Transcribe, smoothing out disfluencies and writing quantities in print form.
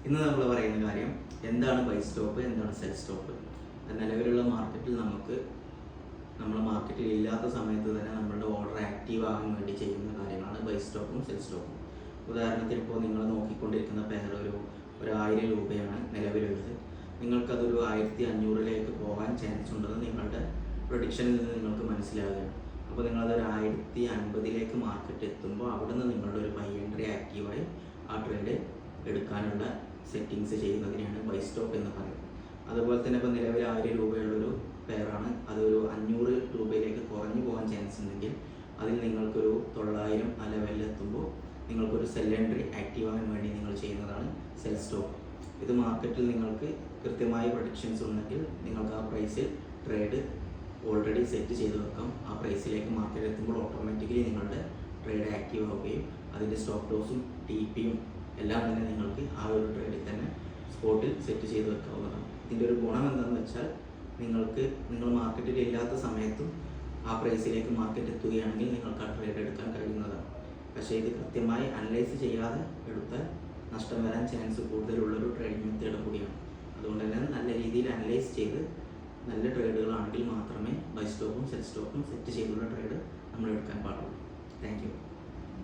ഇന്ന് നമ്മൾ പറയുന്ന കാര്യം എന്താണ് ബൈ സ്റ്റോപ്പ്, എന്താണ് സെൽ സ്റ്റോപ്പ്. നിലവിലുള്ള മാർക്കറ്റിൽ നമ്മുടെ മാർക്കറ്റിൽ ഇല്ലാത്ത സമയത്ത് തന്നെ നമ്മളുടെ ഓർഡർ ആക്റ്റീവ് ആകാൻ വേണ്ടി ചെയ്യുന്ന കാര്യങ്ങളാണ് ബൈ സ്റ്റോപ്പും സെൽ സ്റ്റോപ്പും. ഉദാഹരണത്തിന് ഇപ്പോൾ നിങ്ങൾ നോക്കിക്കൊണ്ടിരിക്കുന്ന പെയർ ഒരു 1000 രൂപയാണ് നിലവിലുള്ളത്. നിങ്ങൾക്കതൊരു 1500 പോകാൻ ചാൻസ് ഉണ്ടെന്ന് നിങ്ങളുടെ പ്രൊഡിക്ഷനിൽ നിന്ന് നിങ്ങൾക്ക് മനസ്സിലാവുകയാണ്. അപ്പോൾ നിങ്ങളതൊരു 1050 മാർക്കറ്റ് എത്തുമ്പോൾ അവിടുന്ന് നിങ്ങളുടെ ഒരു ബൈ എൻട്രി ആക്റ്റീവായി ആ ട്രേഡ് എടുക്കാനുള്ള സെറ്റിങ്സ് ചെയ്യുന്നതിനെയാണ് ബൈ സ്റ്റോപ്പ് എന്ന് പറയുന്നത്. അതുപോലെ തന്നെ ഇപ്പോൾ നിലവിൽ 1000 രൂപയുള്ളൊരു പെയറാണ്, അതൊരു 500 രൂപയിലേക്ക് കുറഞ്ഞു പോകാൻ ചാൻസ് ഉണ്ടെങ്കിൽ അതിൽ നിങ്ങൾക്കൊരു 900 ആ ലെവലിലെത്തുമ്പോൾ നിങ്ങൾക്കൊരു സെൽ എൻട്രി ആക്റ്റീവ് ആകാൻ വേണ്ടി നിങ്ങൾ ചെയ്യുന്നതാണ് സെൽ സ്റ്റോപ്പ്. ഇത് മാർക്കറ്റിൽ നിങ്ങൾക്ക് കൃത്യമായ പ്രൊഡിക്ഷൻസ് ഉണ്ടെങ്കിൽ നിങ്ങൾക്ക് ആ പ്രൈസിൽ ട്രേഡ് ഓൾറെഡി സെറ്റ് ചെയ്ത് വെക്കാം. ആ പ്രൈസിലേക്ക് മാർക്കറ്റ് എത്തുമ്പോൾ ഓട്ടോമാറ്റിക്കലി നിങ്ങളുടെ ട്രേഡ് ആക്റ്റീവ് ആവുകയും അതിൻ്റെ സ്റ്റോപ്പ് ലോസും TPയും എല്ലാം തന്നെ നിങ്ങൾക്ക് ആ ഒരു ട്രേഡിൽ തന്നെ സ്പോട്ടിൽ സെറ്റ് ചെയ്ത് വെക്കാവുന്നതാണ്. ഇതിൻ്റെ ഒരു ഗുണം എന്താണെന്ന് വെച്ചാൽ നിങ്ങൾ മാർക്കറ്റിൽ ഇല്ലാത്ത സമയത്തും ആ പ്രൈസിലേക്ക് മാർക്കറ്റ് എത്തുകയാണെങ്കിൽ നിങ്ങൾക്ക് ആ ട്രേഡ് എടുക്കാൻ കഴിയുന്നതാണ്. പക്ഷേ ഇത് കൃത്യമായി അനലൈസ് ചെയ്യാതെ എടുത്താൽ നഷ്ടം വരാൻ ചാൻസ് കൂടുതലുള്ളൊരു ട്രേഡിംഗ് മെത്തേഡ് കൂടിയാണ്. അതുകൊണ്ട് തന്നെ നല്ല രീതിയിൽ അനലൈസ് ചെയ്ത് നല്ല ട്രേഡുകളാണെങ്കിൽ മാത്രമേ ബൈ സ്റ്റോപ്പും സെൽ സ്റ്റോപ്പും സെറ്റ് ചെയ്തുള്ള ട്രേഡ് നമ്മൾ എടുക്കാൻ പാടുള്ളൂ. Thank you.